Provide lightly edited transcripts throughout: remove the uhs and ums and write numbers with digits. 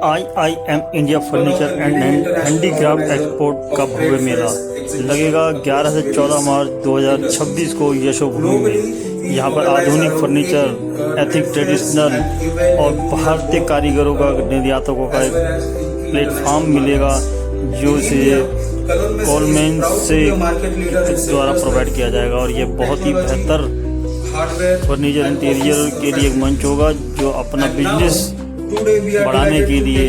IIM India furniture and handicraft export का भव्य मेला लगेगा 11 से 14 मार्च 2026 को यशोभूमि में। यहाँ पर आधुनिक फर्नीचर, एथिक, ट्रेडिशनल और भारतीय कारीगरों का, निर्यातकों का एक प्लेटफॉर्म मिलेगा जो इसे कोलमैन से द्वारा प्रोवाइड किया जाएगा। और ये बहुत ही बेहतर फर्नीचर इंटीरियर के लिए एक मंच होगा जो अपना बिजनेस बढ़ाने के लिए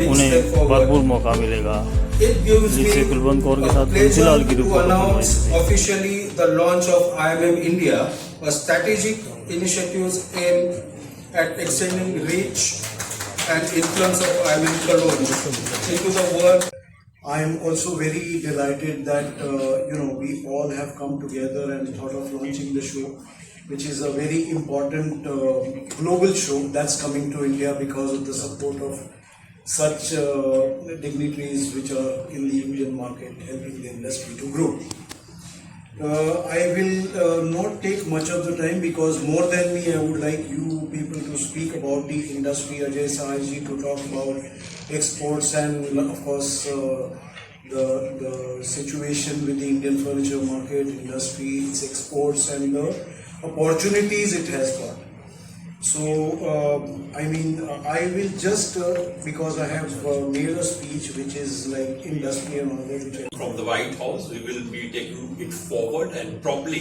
उन्हें भरपूर मौका मिलेगा। जिससे कुलवंत कौर के साथ फिलहाल की report. Officially, the launch of IIM India, a strategic initiatives aimed at extending reach and influence of IIM Cologne into the world. I am also very delighted that we all have come together and thought of launching the show, which is a very important global show that's coming to India because of the support of such dignitaries which are in the Indian market, helping the industry to grow. I will not take much of the time because more than me, I would like you people to speak about the industry. Ajay Sahaji to talk about exports and of course the situation with the Indian furniture market industry, its exports and the opportunities it has got. So I will just because I have made a speech which is like industry and all that. From the White House, we will be taking it forward, and probably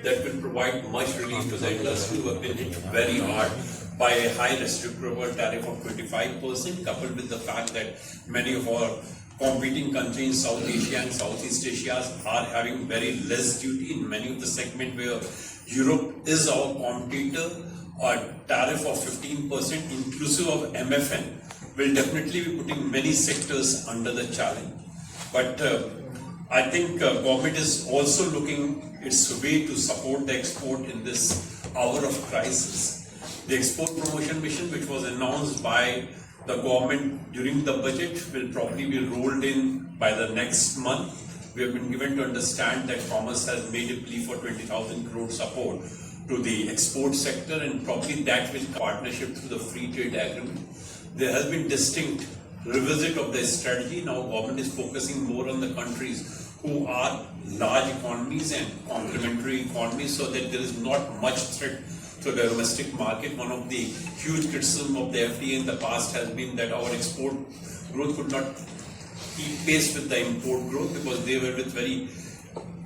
that will provide much relief to the industry who have been hit very hard by a high reciprocal tariff of 25%, coupled with the fact that many of our competing countries in South Asia and Southeast Asia are having very less duty in many of the segments where Europe is our competitor. A tariff of 15% inclusive of MFN will definitely be putting many sectors under the challenge. But I think government is also looking its way to support the export in this hour of crisis. The export promotion mission, which was announced by the government during the budget, will probably be rolled in by the next month. We have been given to understand that Commerce has made a plea for 20,000 crore support to the export sector, and probably that will partnership through the free trade agreement. There has been distinct revisit of the strategy. Now government is focusing more on the countries who are large economies and complementary economies, so that there is not much threat to the domestic market. One of the huge criticism of the FTA in the past has been that our export growth could not keep pace with the import growth because they were with very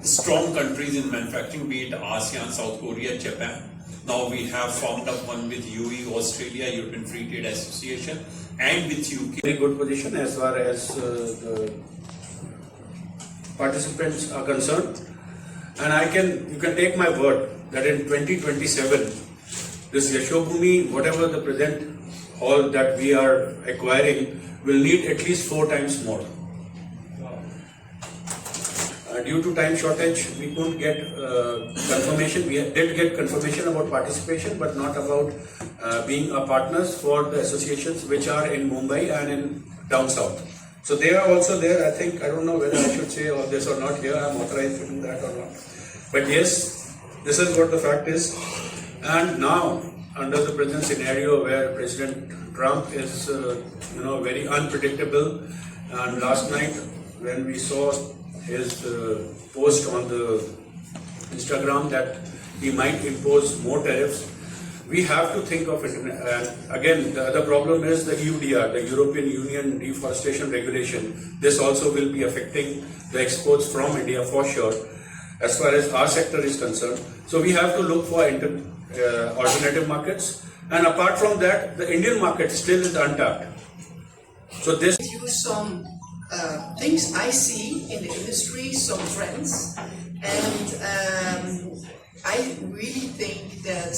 strong countries in manufacturing, be it ASEAN, South Korea, Japan. Now we have formed up one with UAE, Australia, European Free Trade Association, and with UK. Very good position as far as the participants are concerned, and you can take my word that in 2027, this Yashobhumi, whatever the present hall that we are acquiring, will need at least 4 times more. Due to time shortage, we couldn't get confirmation. We did get confirmation about participation, but not about being a partners for the associations which are in Mumbai and in down south. So they are also there. I think, I don't know whether I should say all this or not here. I'm authorized to do that or not. But yes, this is what the fact is. And now, under the present scenario where President Trump is, very unpredictable, and last night when we saw his post on the Instagram that he might impose more tariffs, we have to think of it. Again, the other problem is the EUDR, the European Union Deforestation Regulation. This also will be affecting the exports from India for sure, as far as our sector is concerned. So we have to look for alternative markets. And apart from that, the Indian market still is untapped. So this some things I see in the industry, some trends, and I really think that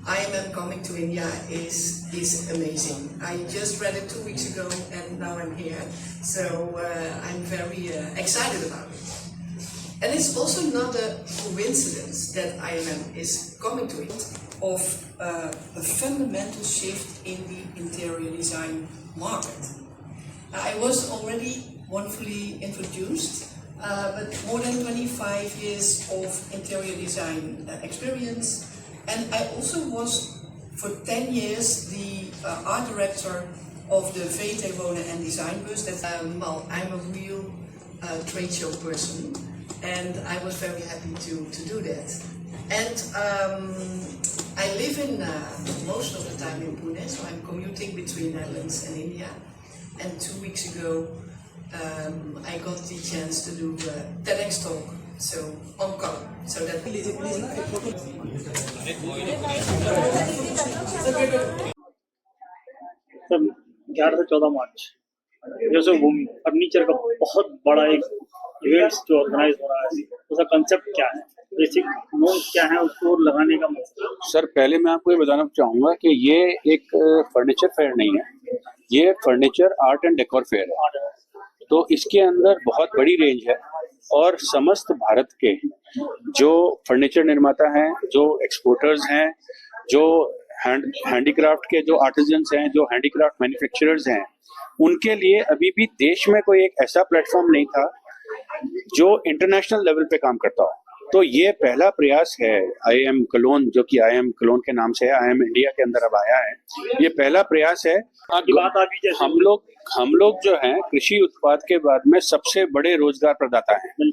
IIM coming to India is amazing. I just read it 2 weeks ago and now I'm here, so I'm very excited about it. And it's also not a coincidence that IIM is coming to it, of a fundamental shift in the interior design market. I was already wonderfully introduced, but more than 25 years of interior design experience, and I also was for 10 years the art director of the VT Wonen and Design Bus. Well, I'm a real trade show person, and I was very happy to do that. And I live in most of the time in Pune, so I'm commuting between Netherlands and India. And 2 weeks ago, I got the chance to do a TEDx talk, so on color. So that sir 11 से 14 मार्च Yashobhoomi furniture का बहुत बड़ा एक events जो organise हो रहा है, उसका कंसेप्ट क्या है, बेसिक नोन क्या है, उसको लगाने का मकसद? सर पहले मैं आपको ये बताना चाहूँगा कि ये एक फर्नीचर फेयर नहीं है, ये furniture art and decor fair है। तो इसके अंदर बहुत बड़ी रेंज है और समस्त भारत के जो फर्नीचर निर्माता हैं, जो एक्सपोर्टर्स हैं, जो हैंडीक्राफ्ट के जो आर्टिजन्स हैं, जो हैंडीक्राफ्ट मैन्युफैक्चरर्स हैं, उनके लिए अभी भी देश में कोई एक ऐसा प्लेटफॉर्म नहीं था जो इंटरनेशनल लेवल पे काम करता हो। तो ये पहला प्रयास है IIM कलोन, जो कि IIM कलोन के नाम से है, IIM इंडिया के अंदर अब आया है। ये पहला प्रयास है। बात आ गई हम लोग जो हैं कृषि उत्पाद के बाद में सबसे बड़े रोजगार प्रदाता हैं,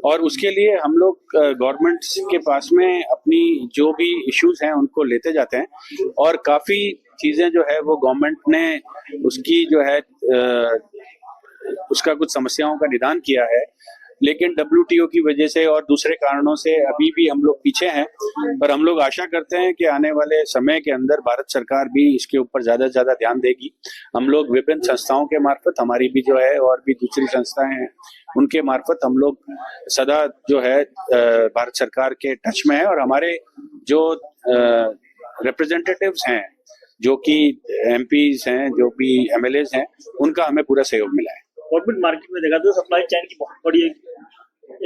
और उसके लिए हम लोग गवर्नमेंट के पास में अपनी जो भी इश्यूज हैं उनको लेते जाते हैं, और काफी चीजें जो है वो गवर्नमेंट ने उसकी जो है उसका कुछ समस्याओं का निदान किया है, लेकिन WTO की वजह से और दूसरे कारणों से अभी भी हम लोग पीछे हैं। पर हम लोग आशा करते हैं कि आने वाले समय के अंदर भारत सरकार भी इसके ऊपर ज्यादा से ज्यादा ध्यान देगी। हम लोग विभिन्न संस्थाओं के मार्फत, हमारी भी जो है और भी दूसरी संस्थाएं हैं, उनके मार्फत हम लोग सदा जो है भारत सरकार के टच में है, और हमारे जो रिप्रेजेंटेटिव्स हैं, जो कि MPs हैं, जो भी MLAs हैं, उनका हमें पूरा सहयोग मिला है। गवर्नमेंट मार्केट में देखा तो सप्लाई चेन की बहुत बड़ी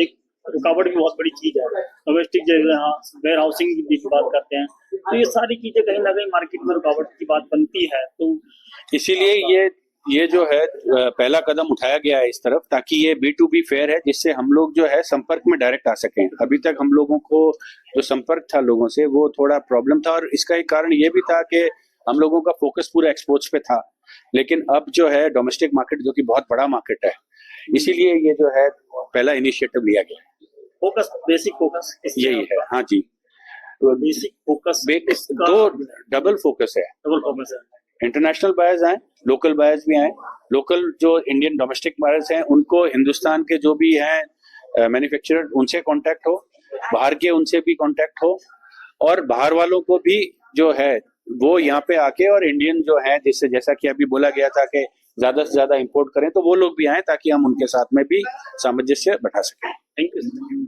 एक रुकावट भी बहुत बड़ी चीज है। डोमेस्टिक जो वेयर हाउसिंग की बात करते हैं, तो ये सारी चीजें कहीं ना कहीं मार्केट में रुकावट की बात बनती है। तो इसीलिए ये जो है पहला कदम उठाया गया है इस तरफ, ताकि ये B2B फेयर है, जिससे हम लोग जो है संपर्क में डायरेक्ट आ सकें। अभी तक हम लोगों को जो संपर्क था लोगों से, वो थोड़ा प्रॉब्लम था, और इसका एक कारण ये भी था कि हम लोगों का फोकस पूरा एक्सपोर्ट्स पे था। लेकिन अब जो है डोमेस्टिक मार्केट, जो कि बहुत बड़ा मार्केट है, इसीलिए ये जो है पहला इनिशिएटिव लिया गया है। फोकस, बेसिक फोकस यही है। हाँ जी, बेसिक फोकस, दो डबल फोकस है। इंटरनेशनल बायर्स आए, लोकल बायर्स भी आए। लोकल जो इंडियन डोमेस्टिक बायर्स हैं, उनको हिंदुस्तान के जो भी हैं मैन्युफैक्चरर, उनसे कांटेक्ट हो, बाहर के उनसे भी कांटेक्ट हो, और बाहर वालों को भी जो है वो यहाँ पे आके, और इंडियन जो है, जिससे जैसा कि अभी बोला गया था कि ज्यादा से ज्यादा इंपोर्ट करें, तो वो लोग भी आए ताकि हम उनके साथ में भी सामंजस्य बैठा सकें। Thank you.